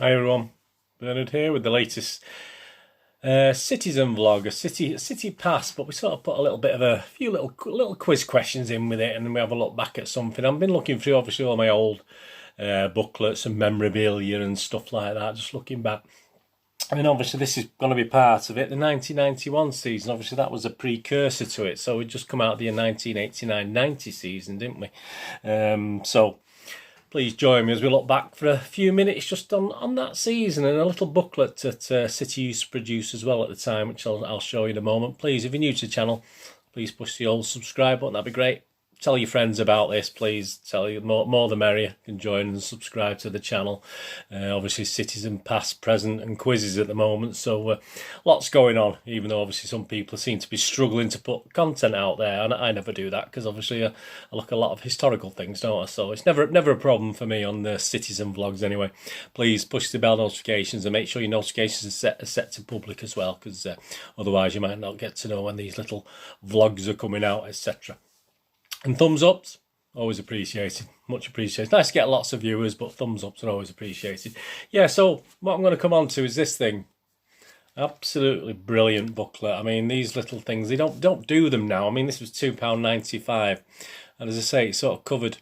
Hi everyone, Bernard here with the latest Citizen vlog, a city pass, but we sort of put a little bit of a few little quiz questions in with it, and then we have a look back at something. I've been looking through obviously all my old booklets and memorabilia and stuff like that, just looking back. I mean, obviously this is going to be part of it. The 1991 season, obviously that was a precursor to it, so we'd just come out of the 1989-90 season, didn't we? So please join me as we look back for a few minutes just on that season, and a little booklet that City used to produce as well at the time, which I'll show you in a moment. Please, if you're new to the channel, please push the old subscribe button, that'd be great. Tell your friends about this, please. Tell you more the merrier. Can join and subscribe to the channel. Obviously, Citizen past, present, and quizzes at the moment. So lots going on. Even though obviously some people seem to be struggling to put content out there, and I never do that because obviously I look at a lot of historical things, don't I? So it's never a problem for me on the Citizen vlogs anyway. Please push the bell notifications and make sure your notifications are set to public as well, because otherwise you might not get to know when these little vlogs are coming out, etc. And thumbs ups, always appreciated, much appreciated. Nice to get lots of viewers, but thumbs ups are always appreciated. Yeah, so what I'm going to come on to is this thing. Absolutely brilliant booklet. I mean, these little things, they don't do them now. I mean, this was £2.95, and as I say, it sort of covered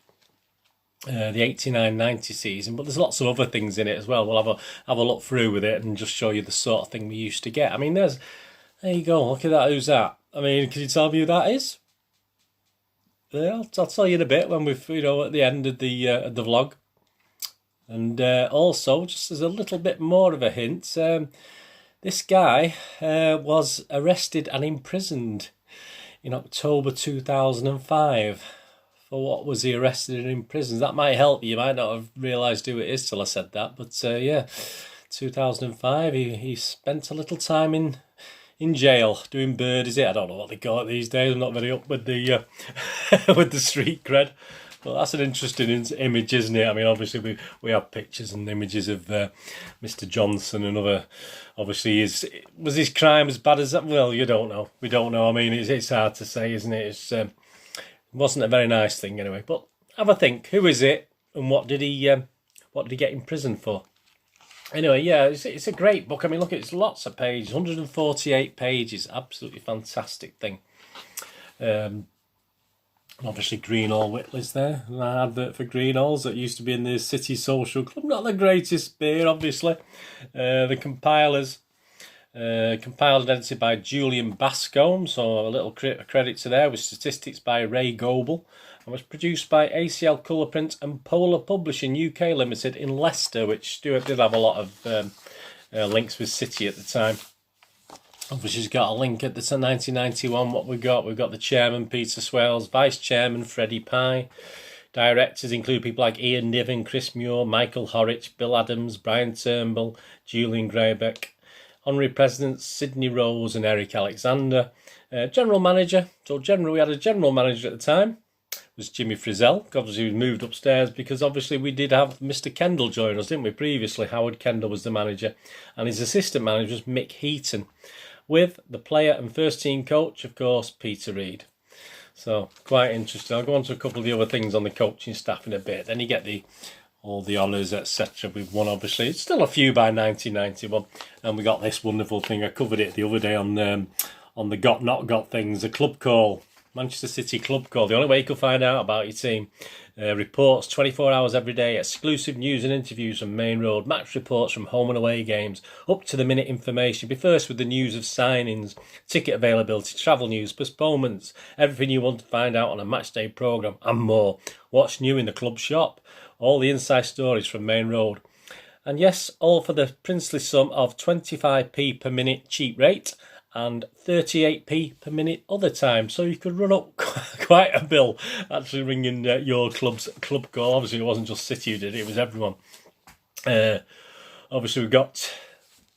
the 89-90 season, but there's lots of other things in it as well. We'll have a look through with it and just show you the sort of thing we used to get. I mean, there you go. Look at that. Who's that? I mean, can you tell me who that is? Yeah, I'll tell you in a bit when we've, at the end of the vlog. And also, just as a little bit more of a hint, this guy was arrested and imprisoned in October 2005. For what was he arrested and imprisoned? That might help you. You might not have realised who it is till I said that. But yeah, 2005, he spent a little time in jail doing birdies. I don't know what they call it these days. I'm not very up with the with the street cred, but that's an interesting image, isn't it? I mean, obviously we have pictures and images of Mr. Johnson and other. Obviously, was his crime as bad as that? Well, you don't know. We don't know. I mean, it's hard to say, isn't it? It wasn't a very nice thing anyway. But have a think. Who is it, and what did he get in prison for? Anyway, yeah, it's a great book. I mean, look, it's lots of pages, 148 pages. Absolutely fantastic thing. Obviously, Greenall Whitley's there. An advert for Greenalls that used to be in the City Social Club. Not the greatest beer, obviously. The compilers, compiled and edited by Julian Bascombe. So a little credit to there, with statistics by Ray Goebel. And was produced by ACL Colour Print and Polar Publishing UK Limited in Leicester, which Stuart did have a lot of links with City at the time. Obviously, she's got a link at the 1991. What we've got the chairman, Peter Swales, vice chairman, Freddie Pye. Directors include people like Ian Niven, Chris Muir, Michael Horwich, Bill Adams, Brian Turnbull, Julian Greybeck. Honorary presidents, Sidney Rose and Eric Alexander. General manager, we had a general manager at the time, was Jimmy Frizzell. Obviously, he moved upstairs because obviously we did have Mr. Kendall join us, didn't we? Previously, Howard Kendall was the manager, and his assistant manager was Mick Heaton, with the player and first team coach, of course, Peter Reid. So quite interesting. I'll go on to a couple of the other things on the coaching staff in a bit. Then you get all the honours, etc. We've won, obviously. It's still a few by 1991, and we got this wonderful thing. I covered it the other day on the Got Not Got things, the club call. Manchester City Club Call, the only way you could find out about your team. Reports 24 hours every day, exclusive news and interviews from Main Road, match reports from home and away games, up-to-the-minute information. Be first with the news of signings, ticket availability, travel news, postponements, everything you want to find out on a matchday programme and more. What's new in the club shop, all the inside stories from Main Road. And yes, all for the princely sum of 25p per minute cheap rate, and 38p per minute other time. So you could run up quite a bill actually ringing your club's club call. Obviously, it wasn't just City who did it, it was everyone. Obviously, we got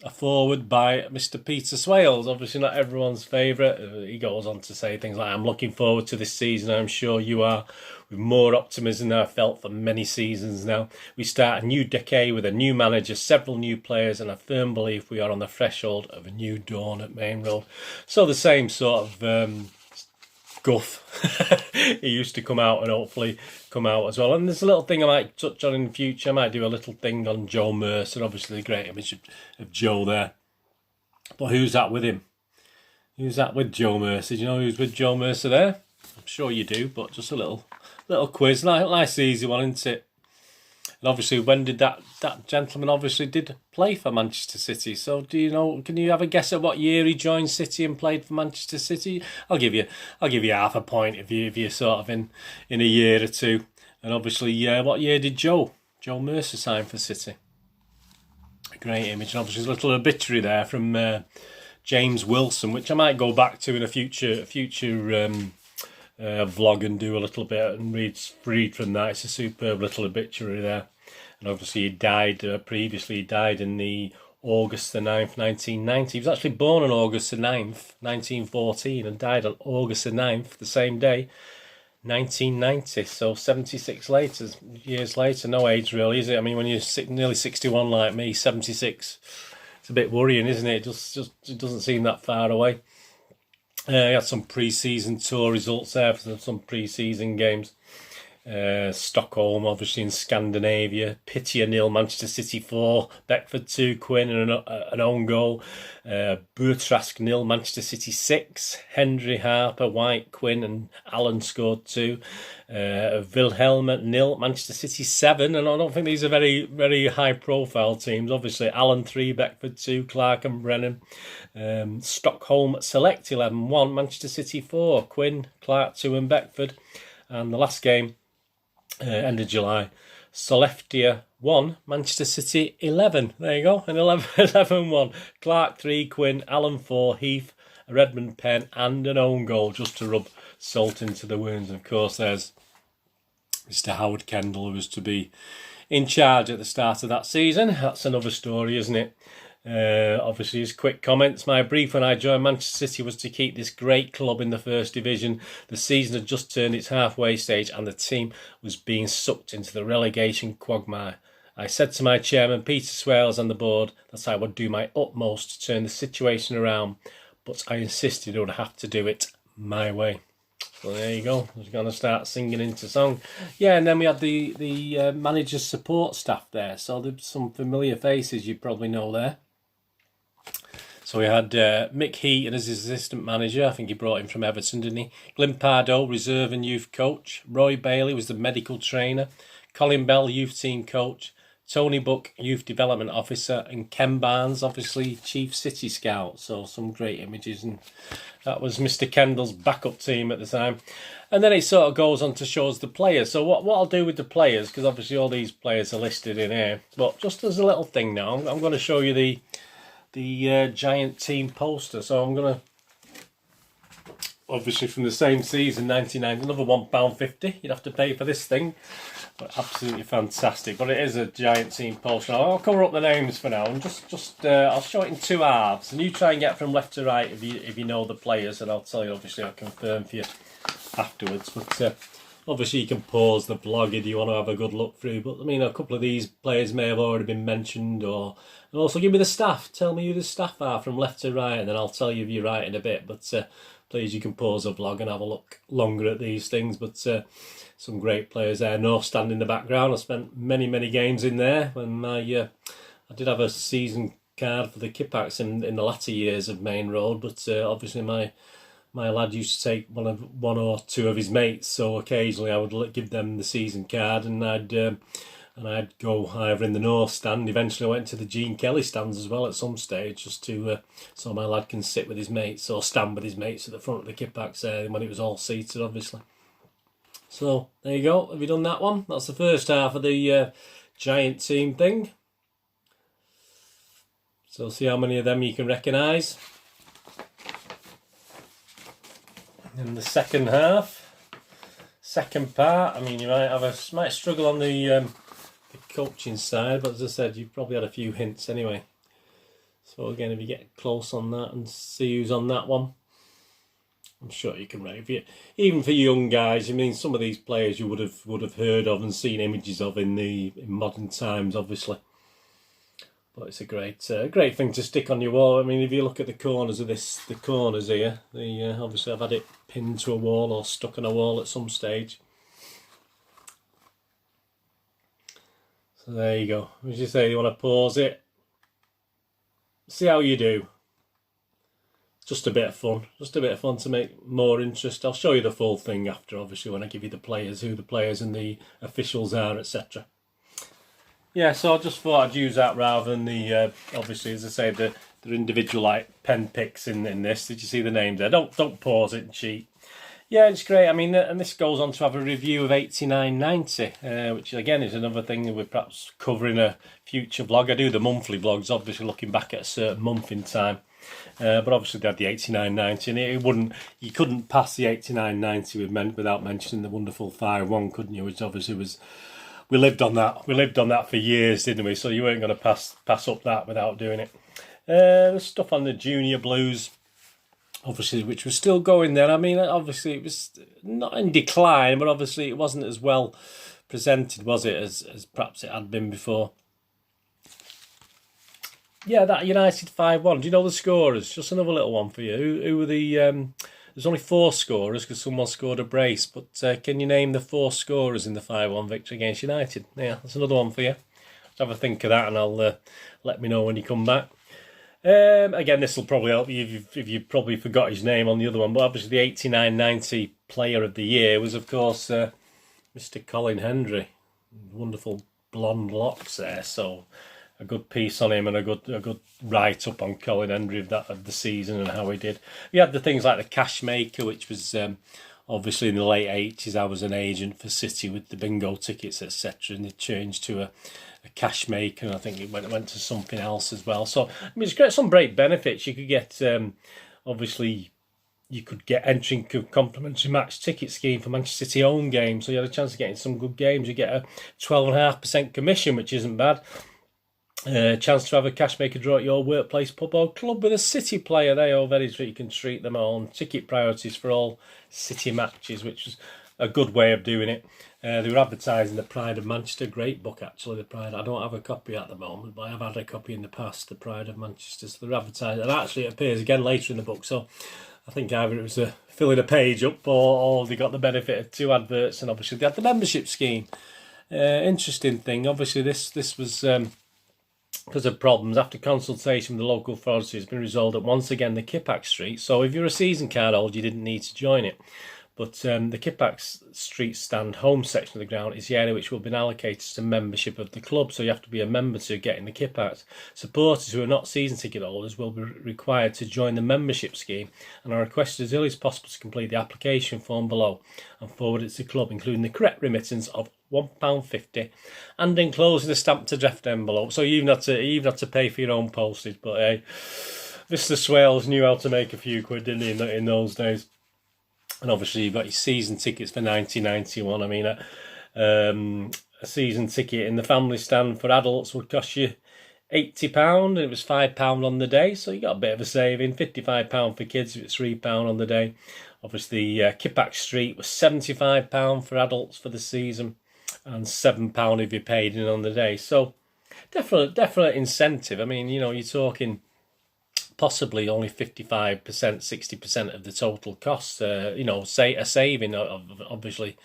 a forward by Mr. Peter Swales. Obviously, not everyone's favourite. He goes on to say things like, I'm looking forward to this season. I'm sure you are, with more optimism than I've felt for many seasons now. We start a new decade with a new manager, several new players, and a firm belief we are on the threshold of a new dawn at Main Road. So the same sort of Guff. He used to come out and hopefully come out as well. And there's a little thing I might touch on in the future. I might do a little thing on Joe Mercer. Obviously, a great image of Joe there. But who's that with him? Who's that with Joe Mercer? Do you know who's with Joe Mercer there? I'm sure you do, but just a little quiz. Nice easy one, isn't it? And obviously, when did that gentleman obviously did play for Manchester City? So do you know? Can you have a guess at what year he joined City and played for Manchester City? I'll give you half a point if you're sort of in a year or two. And obviously, what year did Joe Mercer sign for City? A great image, and obviously, there's a little obituary there from James Wilson, which I might go back to in a future vlog and do a little bit and read from that. It's a superb little obituary there. And obviously he died previously. He died in the August the 9th, 1990. He was actually born on August the 9th, 1914, and died on August the 9th, the same day, 1990. So 76 years later. No age really, is it? I mean, when you're nearly 61 like me, 76, it's a bit worrying, isn't it? It doesn't seem that far away. He had some pre-season tour results there for some pre-season games. Stockholm, obviously, in Scandinavia. Pittier 0, Manchester City 4, Beckford 2, Quinn and an own goal. Burtrask 0, Manchester City 6. Hendry, Harper, White, Quinn and Allen scored 2. Wilhelm 0, Manchester City 7. And I don't think these are very, very high-profile teams. Obviously, Allen 3, Beckford 2, Clark and Brennan. Stockholm Select 11-1, Manchester City 4, Quinn, Clark 2 and Beckford. And the last game, end of July, Sollefteå 1, Manchester City 11. There you go, an 11-1. Clark 3, Quinn, Allen 4, Heath, a Redmond pen and an own goal just to rub salt into the wounds. And of course, there's Mr. Howard Kendall, who was to be in charge at the start of that season. That's another story, isn't it? Obviously, his quick comments. My brief when I joined Manchester City was to keep this great club in the first division. The season had just turned its halfway stage and the team was being sucked into the relegation quagmire. I said to my chairman, Peter Swales, and the board that I would do my utmost to turn the situation around, but I insisted I would have to do it my way. So there you go. I was going to start singing into song. Yeah, and then we had the manager's support staff there. So there's some familiar faces you probably know there. So we had Mick Heaton as his assistant manager. I think he brought him from Everton, didn't he? Glyn Pardoe, reserve and youth coach. Roy Bailey was the medical trainer. Colin Bell, youth team coach. Tony Buck, youth development officer. And Ken Barnes, obviously, chief city scout. So some great images. And that was Mr. Kendall's backup team at the time. And then it sort of goes on to show us the players. So what I'll do with the players, because obviously all these players are listed in here. But just as a little thing now, I'm going to show you the giant team poster. So I'm going to, obviously from the same season, 1990, another £1.50 you'd have to pay for this thing. But absolutely fantastic. But it is a giant team poster. I'll cover up the names for now, and just I'll show it in two halves, and you try and get from left to right if you know the players, and I'll tell you, obviously I'll confirm for you afterwards. But obviously you can pause the vlog if you want to have a good look through. But I mean, a couple of these players may have already been mentioned, and also give me the staff. Tell me who the staff are from left to right, and then I'll tell you if you're right in a bit. But please, you can pause the vlog and have a look longer at these things. But some great players there. North Stand in the background. I spent many games in there. When I did have a season card for the Kippax in the latter years of Main Road, but obviously my lad used to take one or two of his mates, so occasionally I would give them the season card, and I'd go either in the North Stand. Eventually I went to the Gene Kelly stands as well at some stage, just to so my lad can sit with his mates or stand with his mates at the front of the Kippax there when it was all seated, obviously. So there you go. Have you done that one? That's the first half of the giant team thing. So see how many of them you can recognise. In the second half, second part, I mean, you might struggle on the coaching side, but as I said, you've probably had a few hints anyway. So again, if you get close on that and see who's on that one, I'm sure you can rate it. Even for young guys, I mean, some of these players you would have heard of and seen images of in modern times, obviously. But it's a great thing to stick on your wall. I mean, if you look at the corners of the corners here, obviously I've had it pinned to a wall or stuck on a wall at some stage. So there you go. As you say, you want to pause it. See how you do. Just a bit of fun. Just a bit of fun to make more interest. I'll show you the full thing after, obviously, when I give you the players, who the players and the officials are, etc. Yeah, so I just thought I'd use that rather than the, obviously, as I say, the individual like pen picks in this. Did you see the names there? Don't pause it and cheat. Yeah, it's great. I mean, and this goes on to have a review of 89-90, which again is another thing that we're perhaps covering a future vlog. I do the monthly vlogs, obviously looking back at a certain month in time. But obviously they had the 89-90, and you couldn't pass the 89-90 without mentioning the wonderful 5-1, couldn't you? Which obviously was, we lived on that for years, didn't we? So you weren't going to pass up that without doing it. There's stuff on the junior blues, obviously, which was still going there. I mean, obviously it was not in decline, but obviously it wasn't as well presented, was it, as perhaps it had been before. Yeah, that United 5-1. Do you know the scorers? Just another little one for you. Who were the... there's only 4 scorers because someone scored a brace, but can you name the 4 scorers in the 5-1 victory against United? Yeah, that's another one for you. Let's have a think of that, and I'll let me know when you come back. Again, this will probably help you if you probably forgot his name on the other one, but obviously the 89-90 Player of the Year was, of course, Mr. Colin Hendry. Wonderful blonde locks there, so a good piece on him and a good write up on Colin Hendry of the season and how he did. We had the things like the Cash Maker, which was obviously in the late 80s. I was an agent for City with the bingo tickets, etc., and it changed to a Cash Maker, and I think it went to something else as well. So I mean, it's great, some great benefits. You could get obviously you could get entering complimentary match ticket scheme for Manchester City home games, so you had a chance of getting some good games. You get a 12.5% commission, which isn't bad. Chance to have a cash maker draw at your workplace, pub or club with a City player. They all very you can treat them on. Ticket priorities for all City matches, which was a good way of doing it. They were advertising the Pride of Manchester. Great book, actually, the Pride. I don't have a copy at the moment, but I have had a copy in the past, the Pride of Manchester. So they're advertising, and actually it appears again later in the book. So I think either it was filling a page up, or they got the benefit of 2 adverts, and obviously they had the membership scheme. Interesting thing. Obviously this was... because of problems, after consultation with the local authority, it's been resolved that once again the Kippax Street, so if you're a season card holder you didn't need to join it, but the Kippax Street stand home section of the ground is the area which will be allocated to membership of the club, so you have to be a member to get in the Kippax. Supporters who are not season ticket holders will be required to join the membership scheme and are requested as early as possible to complete the application form below and forward it to the club, including the correct remittance of £1.50 and enclosing a stamped addressed envelope. So you've not to pay for your own postage, but hey, Mr. Swales knew how to make a few quid, didn't he, in those days? And obviously you've got your season tickets for 1991. I mean, a season ticket in the family stand for adults would cost you £80, and it was £5 on the day, so you got a bit of a saving. £55 for kids, if it's £3 on the day. Obviously, Kippax Street was £75 for adults for the season, and £7 if you paid in on the day. So definite incentive. I mean, you know, you're talking possibly only 55%, 60% of the total cost. You know, say a saving of obviously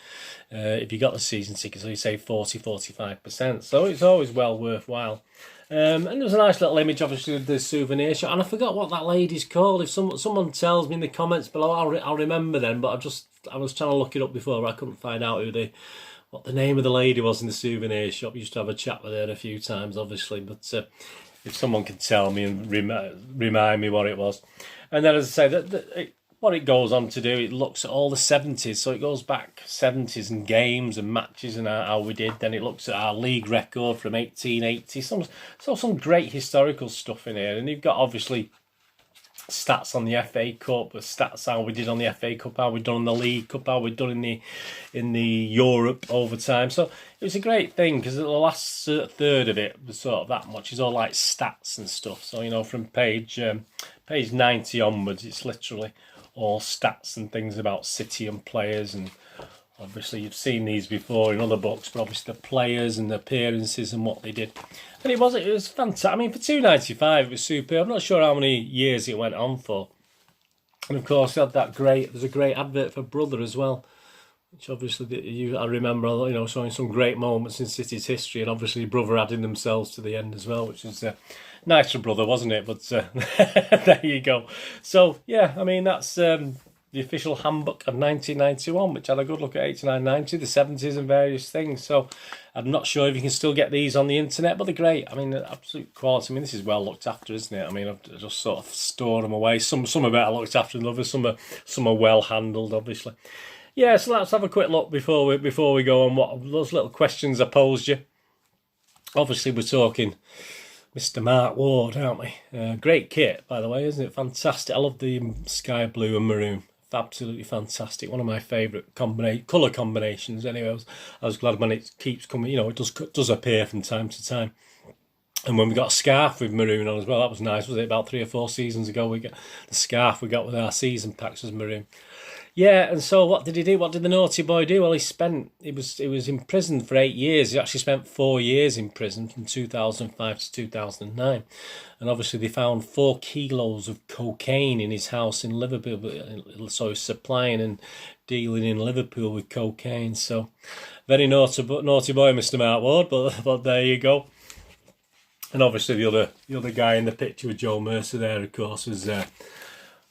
if you got the season ticket, so you save 40-45%. So it's always well worthwhile. And there was a nice little image, obviously, of the souvenir shop, and I forgot what that lady's called. If someone tells me in the comments below, I'll remember then. But I was trying to look it up before, but I couldn't find out what the name of the lady was in the souvenir shop. I used to have a chat with her a few times, obviously, but if someone could tell me and remind me what it was. And then, as I say, what it goes on to do, it looks at all the 70s, so it goes back 70s and games and matches and how we did. Then it looks at our league record from 1880. Some great historical stuff in here, and you've got obviously stats on the FA Cup, stats how we did on the FA Cup, how we done on the League Cup, how we done in the Europe overtime. So it was a great thing because the last third of it was sort of that much. It's all like stats and stuff. So you know, from page 90 onwards, it's literally all stats and things about City and players and Obviously, you've seen these before in other books, but obviously the players and the appearances and what they did. And it was fantastic. I mean, for £2.95, it was superb. I'm not sure how many years it went on for. And of course, it had that there's a great advert for Brother as well, which obviously I remember, you know, showing some great moments in City's history, and obviously Brother adding themselves to the end as well, which is nice for Brother, wasn't it? But there you go. So yeah, I mean, that's the official handbook of 1991, which had a good look at 89, 90, the 70s and various things. So I'm not sure if you can still get these on the internet, but they're great. I mean, absolute quality. I mean, this is well looked after, isn't it? I mean, I've just sort of stored them away. Some are better looked after than others. Some are well handled, obviously. Yeah, so let's have a quick look before we go on what those little questions I posed you. Obviously, we're talking Mr. Mark Ward, aren't we? Great kit, by the way, isn't it? Fantastic. I love the sky blue and maroon. Absolutely fantastic. One of my favourite colour combinations. Anyway, I was glad when it keeps coming. You know, it does appear from time to time. And when we got a scarf with maroon on as well, that was nice. Was it about 3 or 4 seasons ago? We got the scarf we got with our season packs was maroon. Yeah, and so what did he do? What did the naughty boy do? Well, he was imprisoned for 8 years. He actually spent 4 years in prison from 2005 to 2009. And obviously they found 4 kilos of cocaine in his house in Liverpool. So he's supplying and dealing in Liverpool with cocaine. So very naughty boy, Mr. Mark Ward, but there you go. And obviously the other guy in the picture with Joe Mercer there, of course, was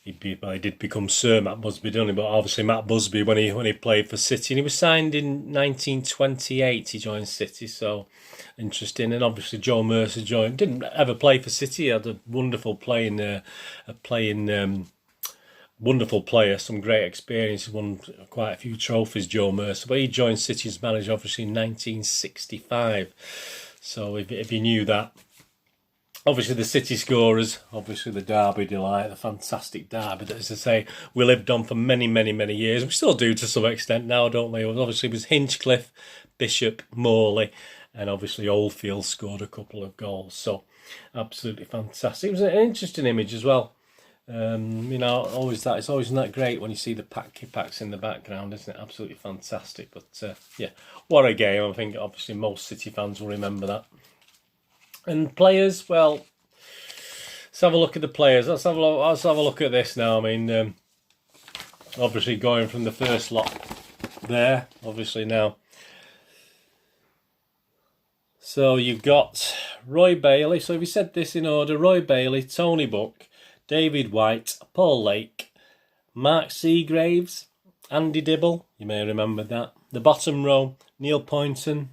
he did become Sir Matt Busby, didn't he? But obviously Matt Busby when he played for City, and he was signed in 1928. He joined City, so interesting. And obviously Joe Mercer didn't ever play for City. He had a wonderful wonderful player, some great experience. He won quite a few trophies, Joe Mercer. But he joined City as manager obviously in 1965. So if you knew that. Obviously the City scorers, obviously the Derby delight, the fantastic Derby that, as I say, we lived on for many, many, many years. We still do to some extent now, don't we? Obviously it was Hinchcliffe, Bishop, Morley, and obviously Oldfield scored a couple of goals. So absolutely fantastic. It was an interesting image as well. You know, it's always not great when you see the packs in the background, isn't it? Absolutely fantastic. But yeah, what a game. I think obviously most City fans will remember that. And players, well, let's have a look at the players. Let's have a look at this now. I mean, obviously going from the first lot there, obviously now. So you've got Roy Bailey. So if you said this in order, Roy Bailey, Tony Buck, David White, Paul Lake, Mark Seagraves, Andy Dibble, you may remember that. The bottom row, Neil Poynton,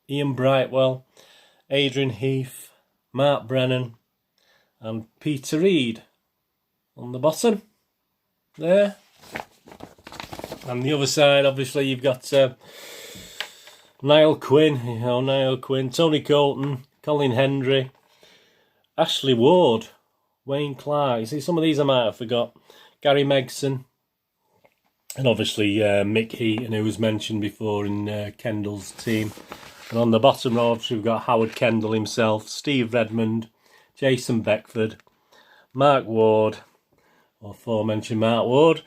Ian Brightwell, Adrian Heath, Mark Brennan, and Peter Reid on the bottom there. And the other side, obviously, you've got Niall Quinn, Tony Colton, Colin Hendry, Ashley Ward, Wayne Clark. You see, some of these I might have forgot. Gary Megson, and obviously Mick Heaton, who was mentioned before in Kendall's team. And on the bottom row, obviously, we've got Howard Kendall himself, Steve Redmond, Jason Beckford, Mark Ward, or aforementioned Mark Ward,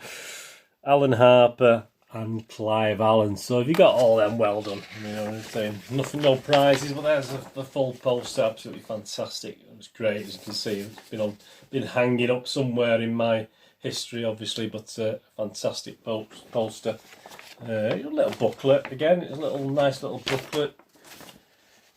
Alan Harper, and Clive Allen. So if you got all them, well done. You know what I'm saying? Nothing, no prizes, but there's the full poster. Absolutely fantastic. It was great, as you can see. It's been hanging up somewhere in my history, obviously, but fantastic poster. A little booklet again. It's a nice little booklet.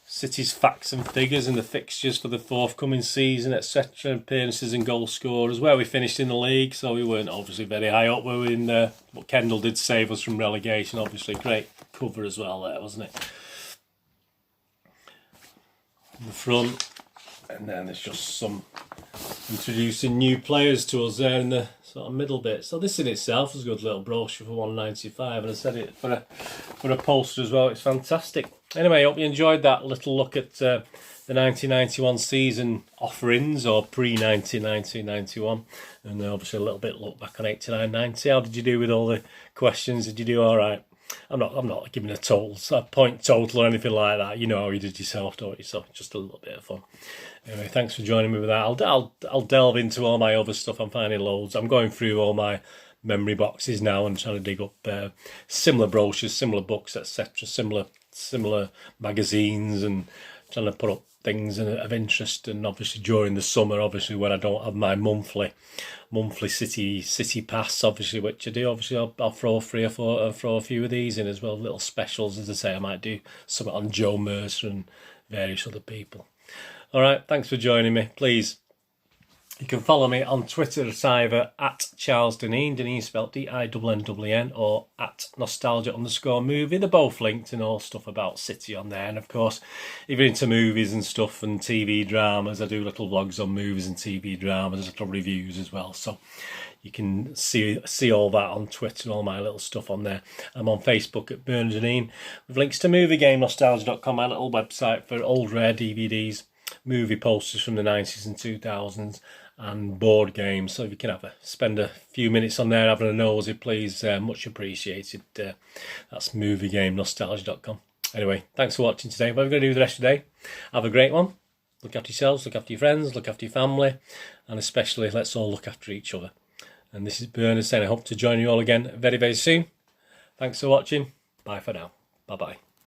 City's facts and figures and the fixtures for the forthcoming season, etc. Appearances and goal scorers, where we finished in the league. So we weren't obviously very high up. We were in but Kendall did save us from relegation. Obviously, great cover as well there, wasn't it? In the front, and then there's just some introducing new players to us there in the sort of middle bit. So this in itself is a good little brochure for £1.95, and I said it for a poster as well. It's fantastic. Anyway, I hope you enjoyed that little look at the 1991 season offerings, or pre-1990-91, and obviously a little bit look back on 89-90. How did you do with all the questions? Did you do all right? I'm not giving a point total or anything like that. You know how you did yourself, don't you? So just a little bit of fun. Anyway, thanks for joining me with that. I'll delve into all my other stuff. I'm finding loads. I'm going through all my memory boxes now and trying to dig up similar brochures, similar books, etc., similar magazines, and trying to put up things of interest. And obviously during the summer, obviously when I don't have my monthly city pass, obviously, which I do, obviously I'll throw throw a few of these in as well, little specials. As I say, I might do something on Joe Mercer and various other people. All right, thanks for joining me. Please, you can follow me on Twitter at either at Charles Deneen, Deneen spelled D-I-N-N, or at nostalgia_movie. They're both linked and all stuff about City on there. And of course, if you're into movies and stuff and TV dramas, I do little vlogs on movies and TV dramas, little reviews as well. So you can see all that on Twitter, all my little stuff on there. I'm on Facebook at Bernard Deneen with links to moviegamenostalgia.com, my little website for old rare DVDs, movie posters from the 90s and 2000s, and board games. So if you can spend a few minutes on there having a nosy, please, much appreciated. That's moviegamenostalgia.com. Anyway, thanks for watching today. What are we going to do the rest of the day? Have a great one. Look after yourselves, look after your friends, look after your family, and especially let's all look after each other. And this is Bernard saying I hope to join you all again very, very soon. Thanks for watching. Bye for now. Bye-bye.